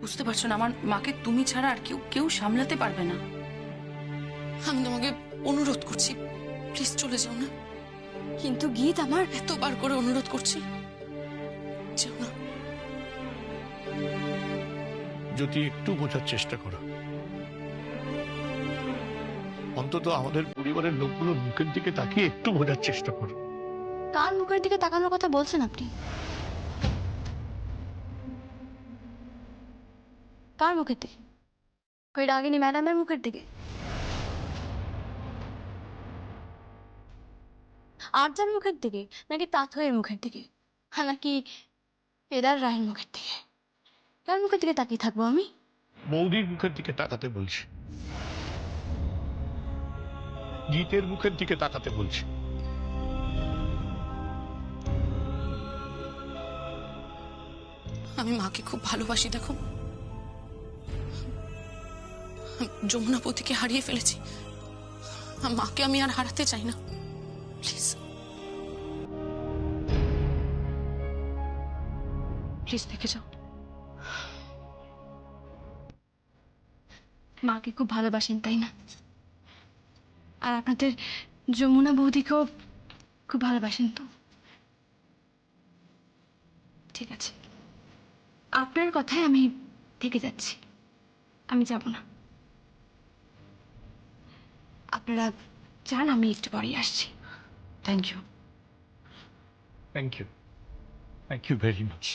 বুঝতে পারছো না, আমার মাকে তুমি ছাড়া আর কেউ কেউ সামলাতে পারবে না। আমি তোমাকে অনুরোধ করছি, প্লিজ চলে যাও না। কিন্তু গীত, আমার এতবার করে অনুরোধ করছি, যাও না। যদি একটু বোঝার চেষ্টা করো, অন্তত আমাদের পরিবারের লোকগুলোর মুখের দিকে তাকিয়ে একটু বোঝার চেষ্টা করো। কার মুখের দিকে তাকানোর কথা বলছেন আপনি? কার মুখের দিকে? ওই রাগিনী ম্যাডামের মুখের দিকে? আরজার মুখের দিকে? নাকি তাথয়ের মুখের দিকে? নাকি এদার রায়ের মুখের দিকে? কার মুখের দিকে তাকিয়ে থাকবো আমি? মৌদির মুখের দিকে তাকাতে বলছি, জিতের মুখের দিকে তাকাতে বলছি। আমি মাকে খুব ভালোবাসি, দেখো। যমুনাপতিকে হারিয়ে ফেলেছি, মাকে আমি আর হারাতে চাই না। প্লিজ প্লিজ দেখে যাও। মাকে খুব ভালোবাসেন, তাই না? আর আপনাদের যমুনা বৌদিকেও খুব ভালোবাসেন তো? ঠিক আছে, আপনার কথায় আমি থেকে যাচ্ছি, আমি যাব না। আপনারা যান, আমি একটু পরেই আসছি। Thank you. Thank you, thank you very much.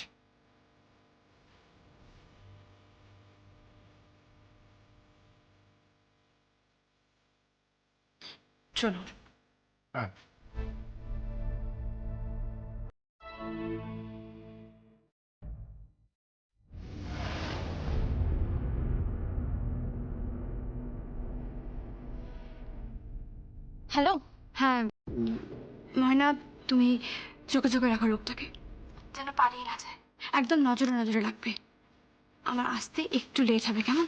চলো। হ্যাঁ, হ্যালো। হ্যাঁ, ময়না, তুমি চোখে চোখে রাখো লোকটাকে, যেন পালিয়ে না যায়। একদম নজরে নজরে রাখবে। আমার আসতে একটু লেট হবে, কেমন?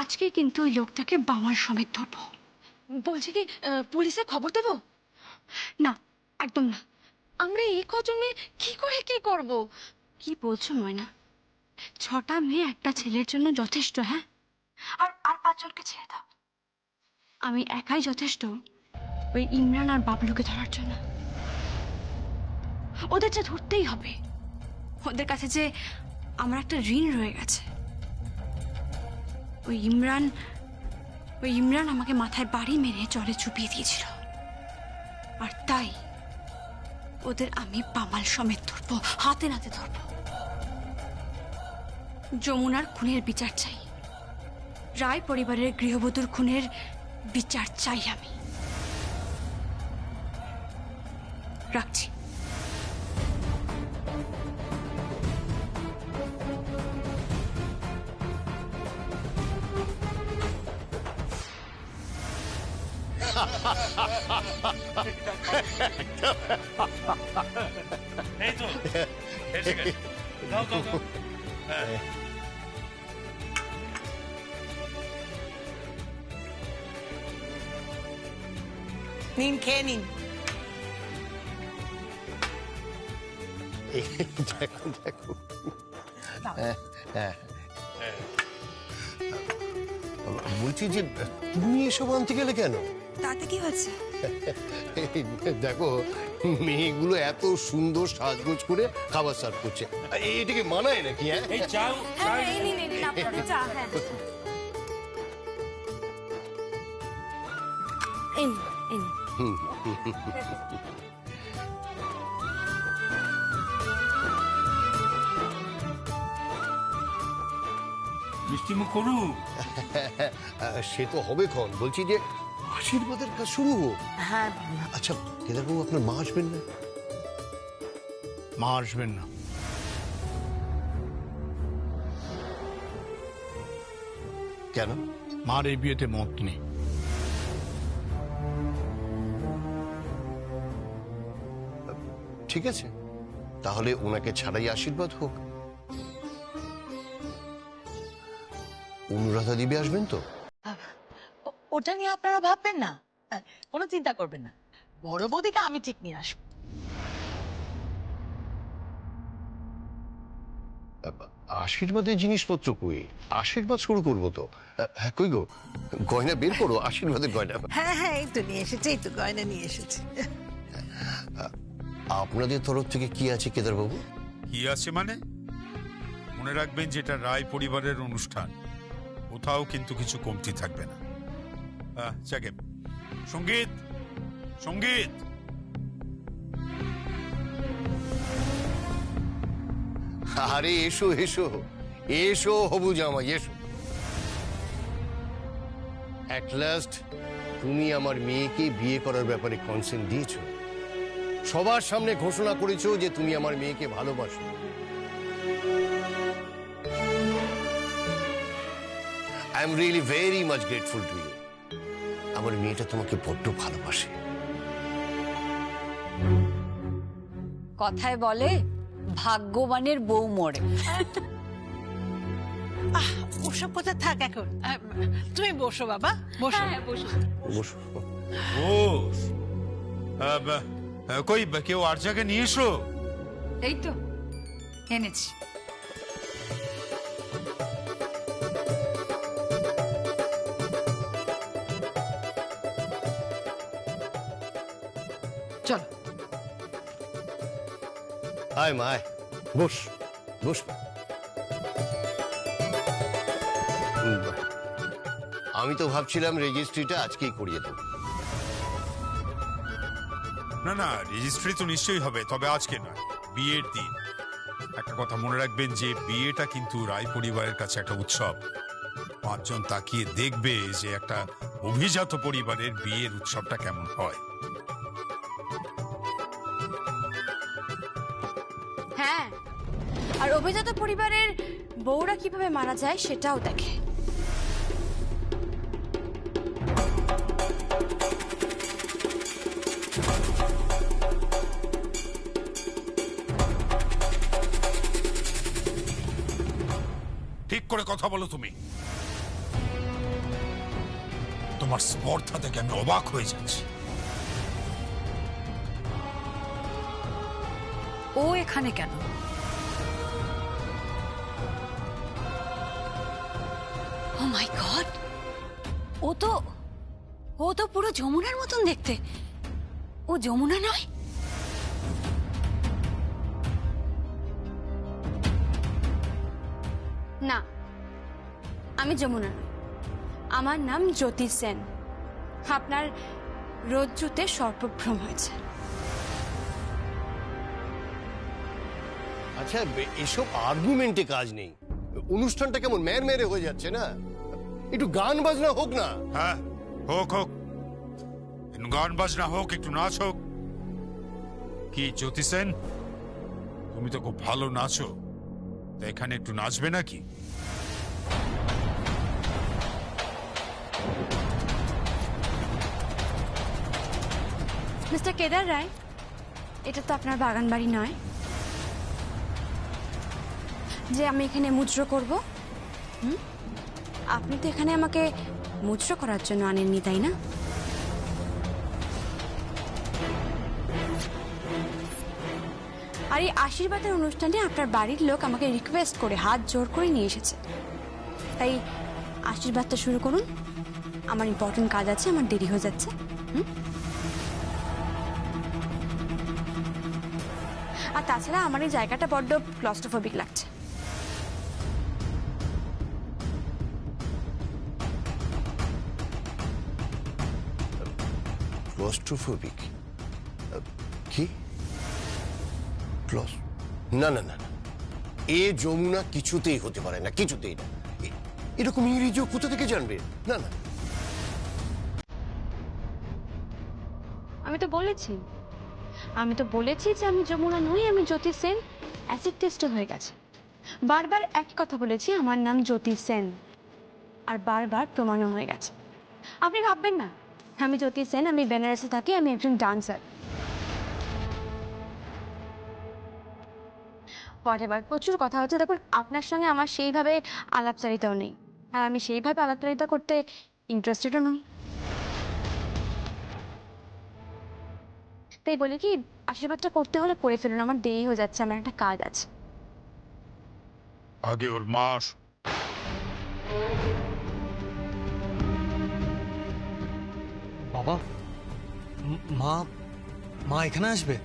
আজকে কিন্তু ওই লোকটাকে বামার সমেত ধরবো। বলছি কি, পুলিশে খবর দেবো? না, একদম না। আমরা এই কজনে কি করে কি করব? কি বলছো ময়না? 6টা মেয়ে একটা ছেলের জন্য যথেষ্ট, হ্যাঁ? আর আর 5জনকে ছেড়ে দাও। আমি একাই যথেষ্ট ওই ইমরান আর বাবলুকে ধরার জন্য। ওদের যে ধরতেই হবে। ওদের কাছে যে আমার একটা ঋণ রয়ে গেছে। ওই ইমরান আমাকে মাথায় বাড়ি মেরে জলে চুপিয়ে দিয়েছিল, আর তাই ওদের আমি পামাল সমেত ধরবো, হাতে নাতে ধরবো। যমুনার খুনের বিচার চাই, রায় পরিবারের গৃহবধূর খুনের বিচার চাই আমি। রাখছি। এই তো এসে গেছে। দাও দাও দাও। হ্যাঁ। নিন, খেয়ে নিন। দেখো দেখো, হ্যাঁ, হ্যাঁ। বলছি যে তুমি এসব আনতে গেলে কেন? তাতে কি হয়েছে? দেখো, মেয়েগুলো এত সুন্দর সাজগোজ করে খাবার সার্ভ করছে, এটাকে মানায় নাকি? হ্যাঁ, এই চাও হ্যাঁ, এই নিন, এই নিন আপনাদের চা। হ্যাঁ, এই নিন, এই নিন। মিষ্টি মুখ করু। সে তো হবে ক্ষণ। বলছি যে আশীর্বাদের কাজ শুরু হোক। হ্যাঁ, আচ্ছা কেদারবাবু, আপনার মা আসবেন না? মা আসবেন না। কেন? মার এই বিয়েতে মত নেই। ঠিক আছে, তাহলে ওনাকে ছাড়াই আশীর্বাদ হোক। অনুরাধা দিবে আসবেন তো? ওটা নিয়ে আপনারা ভাববেন না, কোনো চিন্তা করবেন না। বড় বৌদিকে আমি ঠিক নিয়ে আসবো। আশীর্বাদের জিনিসপত্র কই? আশীর্বাদ শুরু করবো তো। হ্যাঁ, কই গো, গয়না বের করো, আশীর্বাদের গয়না। হ্যাঁ হ্যাঁ, এই তো নিয়ে এসেছে, এই তো গয়না নিয়ে এসেছে। আপনাদের তরফ থেকে কি আছে কেদার বাবু? কি আছে মানে? মনে রাখবেন যেটা রায় পরিবারের অনুষ্ঠান, কোথাও কিন্তু কিছু কমতি থাকবে না। জাগে সঙ্গীত, সঙ্গীত। আরে এসো এসো এসো হবু জামাই, এসো। অ্যাট লাস্ট তুমি আমার মেয়েকে বিয়ে করার ব্যাপারে কনসেন্ট দিয়েছো। সবার সামনে ঘোষণা করেছো যে তুমি আমার মেয়েকে ভালোবাসো। I am really very much grateful to you. আমার মেয়েটা তোমাকে বড্ড ভালোবাসে। কথায় বলে ভাগ্যবানের বউ মরে। ওসব কথা থাক এখন। তুমি বসো বাবা, বসো। বসো। ও কই কেউ আর জায়গায় নিয়ে এসো। এই তো এনেছি। চলো। আয় মা, আয়, বস বস। আমি তো ভাবছিলাম রেজিস্ট্রিটা আজকেই করিয়ে দেবো। না না, রেজিস্ট্রি তো নিশ্চয়ই হবে, তবে আজকে নয়, বিয়ের দিন। একটা কথা মনে রাখবেন যে বিয়েটা কিন্তু রায় পরিবারের কাছে একটা উৎসব। পাঁচজন তাকিয়ে দেখবে যে একটা অভিজাত পরিবারের বিয়ের উৎসবটা কেমন হয়। হ্যাঁ, আর অভিজাত পরিবারের বউরা কিভাবে মারা যায় সেটাও দেখে। ঠিক করে কথা বলো তুমি। তোমার স্পর্ধা থেকে আমি অবাক হয়ে যাচ্ছি। ও এখানে কেন? ও মাই গড, ও তো পুরো যমুনার মতন দেখতে। ও যমুনা নয়? না, আমি যমুনা নই, আমার নাম জ্যোতি সেন। আপনার রজ্জুতে সর্পভ্রম হয়েছে। আচ্ছা, এসব আর্গুমেন্টে কাজ নেই। অনুষ্ঠানটা কেমন মেরে হয়ে যাচ্ছে না? একটু গান বাজনা হোক না। হ্যাঁ, হোক হোক, গান বাজনা হোক, একটু নাচ হোক। কি জ্যোতি সেন, তুমি তো খুব ভালো নাচো, তা এখানে একটু নাচবে নাকি? মিস্টার কেদার রায়, এটা তো আপনার বাগান বাড়ি নয় যে আমি এখানে মুদ্রা করব। আপনি তো এখানে আমাকে মুদ্রা করার জন্য আনেননি, তাই না? আর এই আশীর্বাদের অনুষ্ঠানে আপনার বাড়ির লোক আমাকে রিকোয়েস্ট করে হাত জোর করে নিয়ে এসেছে। তাই আশীর্বাদটা শুরু করুন, আমার ইম্পর্টেন্ট কাজ আছে, আমার দেরি হয়ে যাচ্ছে। আর তাছাড়া আমার এই জায়গাটা বড্ড ক্লস্ট্রোফোবিক লাগছে। ক্লস্ট্রোফোবিক? কি ক্লস? না না না, এ যমুনা কিছুতেই হতে পারে না, কিছুতেই না। এরকম ইংরেজিও কোথা থেকে জানবে? না না। আমি তো বলেছি যে আমি যমুনা নই, আমি জ্যোতি সেন। অ্যাসিড টেস্ট হয়ে গেছে। বারবার একই কথা বলেছি, আমার নাম জ্যোতি সেন, আর বারবার প্রমাণও হয়ে গেছে। আপনি ভাববেন না আমি জ্যোতি সেন, আমি বেনারসে থাকি, আমি একজন ডান্সার। পরেবার প্রচুর কথা হচ্ছে, দেখুন আপনার সঙ্গে আমার সেইভাবে আলাপচারিতাও নেই, আর আমি সেইভাবে আলাপচারিতা করতে ইন্টারেস্টেডও নই। তাই বলি কি, আশীর্বাদটা করতে হলে করে ফেলুন, আমার দেরি হয়ে যাচ্ছে, আমার একটা কাজ আছে। আগে ওর মা বাবা, মা মা এখানে আসবে?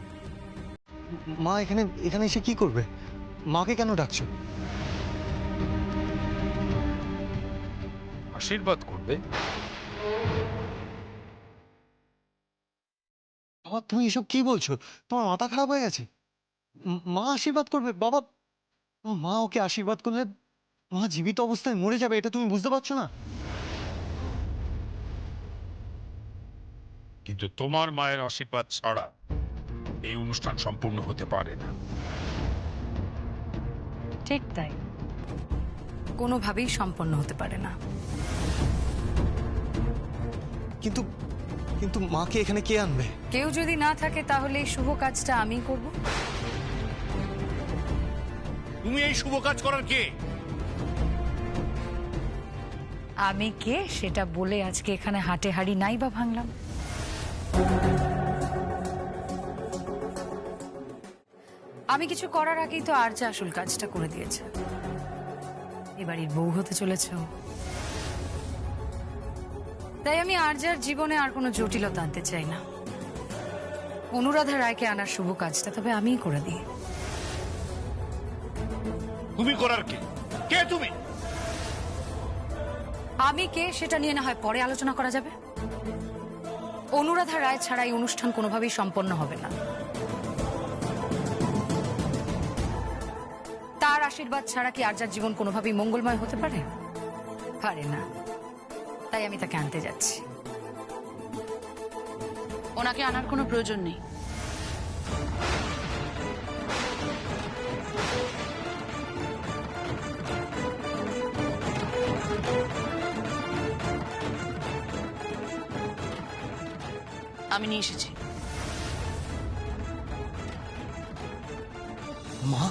মা এখানে এখানে এসে কি করবে? মাকে কেন ডাকছো? আশীর্বাদ করবে। বাবা, তুমি এসব কি বলছো? তোমার মাথা খারাপ হয়ে গেছে? মা আশীর্বাদ করবে? বাবা, মা ওকে আশীর্বাদ করলে মা জীবিত অবস্থায় মরে যাবে, এটা তুমি বুঝতে পারছো না? কিন্তু তোমার মায়ের আশীর্বাদ ছাড়া এই অনুষ্ঠান সম্পূর্ণ হতে পারে না। ঠিক তাই, কোনোভাবেই সম্পন্ন হতে পারে না। কিন্তু কিন্তু মাকে এখানে কে আনবে? কেউ যদি না থাকে তাহলে এই শুভ কাজটা আমিই করব। তুমি এই শুভ কাজ করার কে? আমি কে সেটা বলে আজকে এখানে হাটে হাড়ি নাই বা ভাঙলাম? আমি কিছু করার আগেই তো আর্যা আসল কাজটা করে দিয়েছে। এবাড়ির বউ হতে চলেছে ও। তাই আমি আর্যার জীবনে আর কোনো জটিলতা আনতে চাই না। অনুরাধা রায়কে আনার শুভ কাজটা তবে আমিই করে দিই। তুমি করার কে? কে তুমি? আমি কে সেটা নিয়ে না হয় পরে আলোচনা করা যাবে। অনুরাধা রায় ছাড়া এই অনুষ্ঠান কোনোভাবেই সম্পন্ন হবে না। তার আশীর্বাদ ছাড়া কি আর্যার জীবন কোনোভাবেই মঙ্গলময় হতে পারে? পারে না। তাই আমি তাকে আনতে যাচ্ছি। ওনাকে আনার কোনো প্রয়োজন নেই। আমি নিয়ে এসেছি। মা,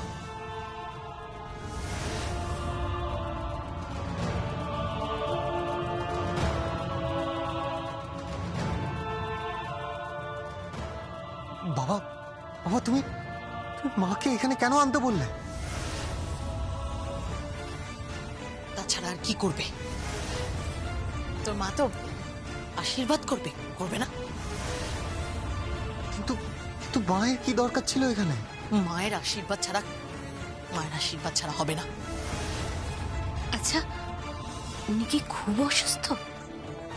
বাবা, বাবা, তুমি মাকে এখানে কেন আনতে বললে? তাছাড়া আর কি করবে? তোর মা তো আশীর্বাদ করবে, করবে না? কিন্তু কিন্তু মায়ের কি দরকার ছিল এখানে? মায়ের আশীর্বাদ ছাড়া হবে না। আচ্ছা, উনি কি খুব অসুস্থ?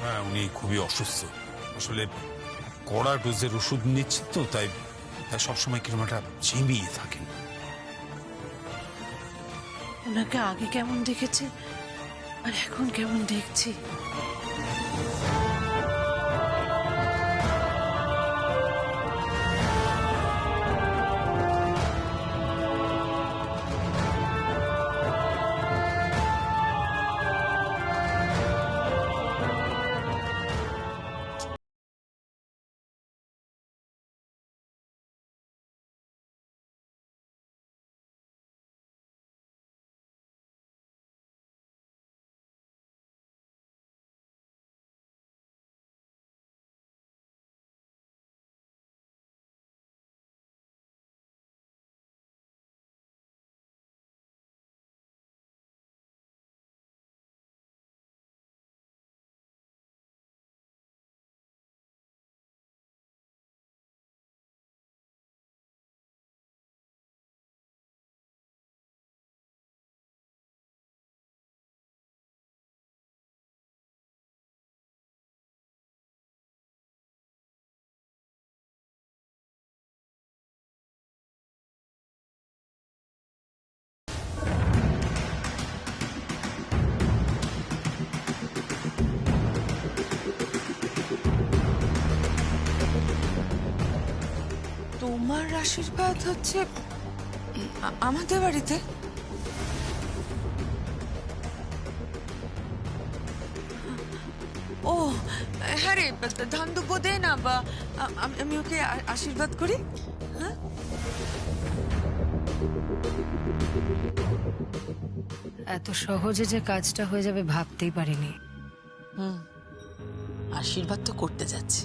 হ্যাঁ, উনি খুবই অসুস্থ। আসলে কড়া ডোজের ওষুধ নিচ্ছে তো, তাই তাই সবসময় কিরকম একটা ঝিমিয়ে থাকেন। ওনাকে আগে কেমন দেখেছে আর এখন কেমন দেখছি। তোমার আশীর্বাদ হচ্ছে আমাদের বাড়িতে? ও হ্যাঁ রে, ধান দুব্বো দে না, বা আমি ওকে আশীর্বাদ করি। হ্যাঁ, এত সহজে যে কাজটা হয়ে যাবে ভাবতেই পারিনি। আশীর্বাদ তো করতে যাচ্ছি,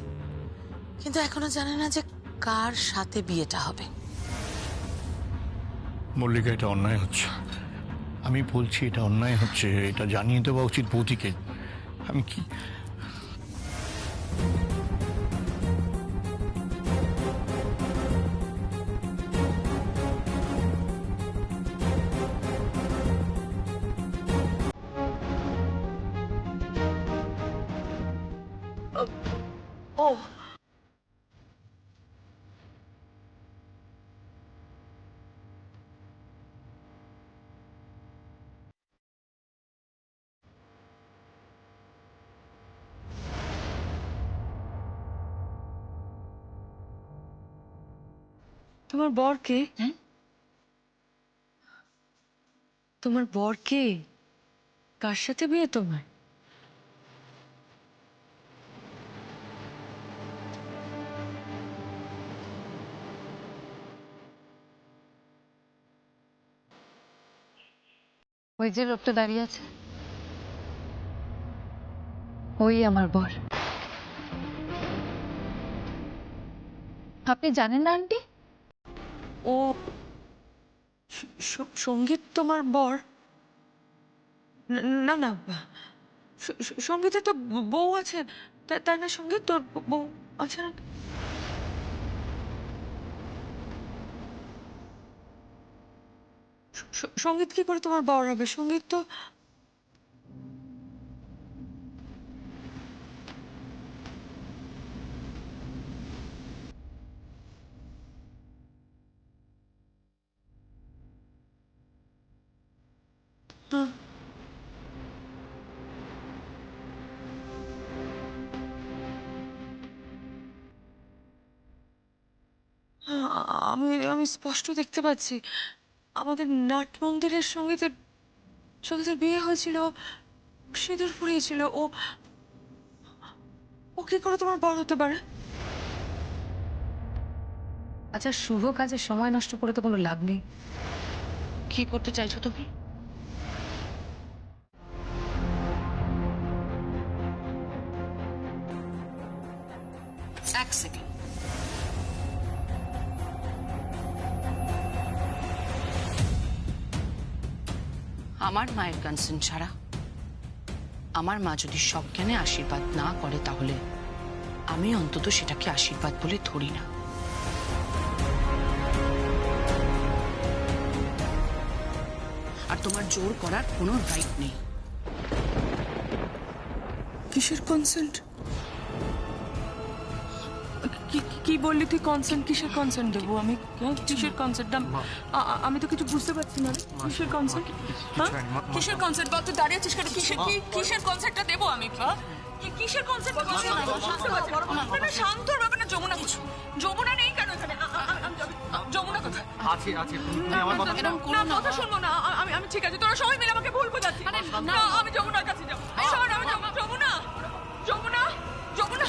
কিন্তু এখনো জানে না যে কার সাথে বিয়েটা হবে। মল্লিকা, এটা অন্যায় হচ্ছে। আমি বলছি এটা অন্যায় হচ্ছে, এটা জানিয়ে দেওয়া উচিত বৌদিকে। আমি কি ও তোমার বর কে? হুম? তোমার বর কে? কার সাথে বিয়ে তোমার? ওই যে লোকটা দাঁড়িয়ে আছে, ওই আমার বর। আপনি জানেন না আন্টি? ও সঙ্গীত তোমার বর? না না, সঙ্গীতের তো বউ আছে, তাই না? সঙ্গীত তোর বউ আছে না? সঙ্গীত কি করে তোমার বর হবে? সঙ্গীত তো আমি আমি স্পষ্ট দেখতে পাচ্ছি আমাদের নাট মন্দিরের সঙ্গীতের সঙ্গীতের বিয়ে হয়েছিল, সিঁদুর পরিয়েছিল। ও ও কি করে তোমার বর হতে পারে? আচ্ছা, শুভ কাজে সময় নষ্ট করে তো কোনো লাভ নেই। কি করতে চাইছো তুমি? এক সেকেন্ড। আমার মায়ের কনসেন্ট ছাড়া আমার মা যদি সজ্ঞানে আশীর্বাদ না করে, তাহলে আমি অন্তত সেটাকে আশীর্বাদ বলে ধরি না। আর তোমার জোর করার কোনো রাইট নেই। কিসের কনসেন্ট? কি বললি তুই? কনসেন্ট? কিসের কনসেন্ট দেবো আমি? কিসের কনসেন্ট? আমি তো কিছু বুঝতে পারছি না। কিসের কনসেন্ট? কিসের কনসেন্ট? বল, তুই দাঁড়িয়ে আছিস কেন? কিসের কনসেন্টটা দেবো আমি? কিসের কনসেন্ট? শান্ত হবে না। যমুনা কিছু, যমুনা নেই কেন এখানে? যমুনা কোথায়? এরকম করো না। কথা শুনবো না। আমি ঠিক আছে, তোরা সবাই মিলে আমাকে ভুল বোঝাচ্ছিস। না, আমি যমুনার কাছে যাবো। যমুনা, যমুনা, যমুনা।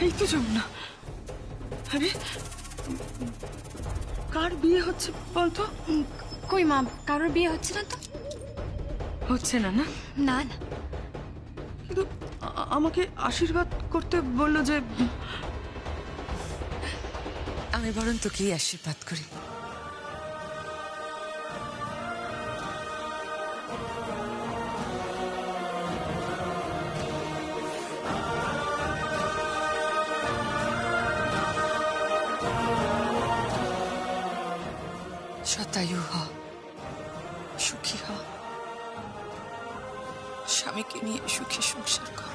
এই তো যমুনা। আরে, কার বিয়ে হচ্ছে বলতো? কই মা, কারোর বিয়ে হচ্ছে না তো। হচ্ছে না? না না না, কিন্তু আমাকে আশীর্বাদ করতে বললো যে আমি বরং তোকেই আশীর্বাদ করি। শতায়ু হ, সুখী হ, স্বামীকে নিয়ে সুখী সংসার কর,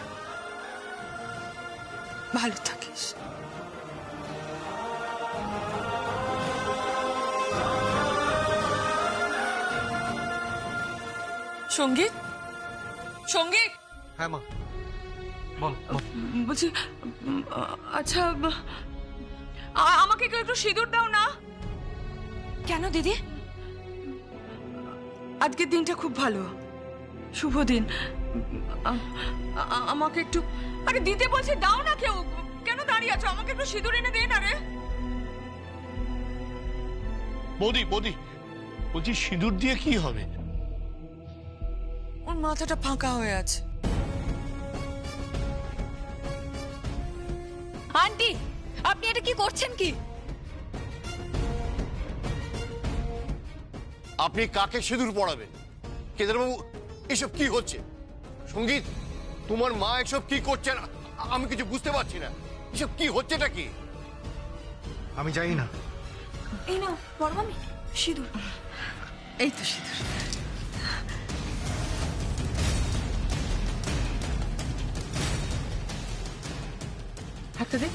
ভালো থাকিস। সঙ্গীত, সঙ্গীত। হ্যাঁ মা, বল বল। বলছি, আচ্ছা, আমাকে কেউ একটু সিঁদুর দাও না। কেন দিদি? আজকের দিনটা খুব ভালো, শুভ দিন। আমাকে একটু, আরে দিতে বলছে, দাও না। কেউ কেন দাঁড়িয়ে আছো? আমাকে একটু সিঁদুর এনে দে না রে। বৌদি বলছি সিঁদুর দিয়ে কি হবে? ওর মাথাটা ফাঁকা হয়ে আছে। আন্টি, আপনি এটা কি করছেন কি? আপনি কাকে সিঁদুর পড়াবেন? কেদারবাবু, এসব কি হচ্ছে? সঙ্গীত, তোমার মা এসব কি করছেন? আমি কিছু বুঝতে পারছি না। এসব কি হচ্ছেটা কি? আমি জানি না। এই নাও বড় মামি সিঁদুর। এই তো সিঁদুর। হাতটা দে।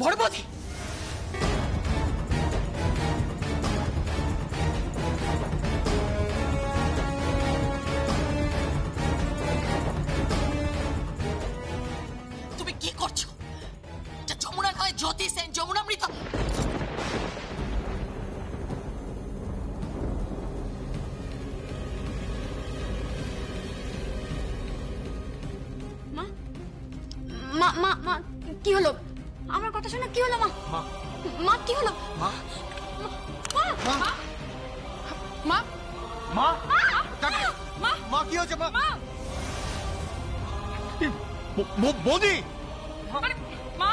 বড় বৌদি, তুমি কি করছো? যমুনা নয়, জ্যোতি সেন, যমুনামৃত। মা মা মা কি হলো? আমার কথা শোনা কি হলো? মা মা কি হলো? মা মা মা মা কি হচ্ছে? মা বৌদি, মা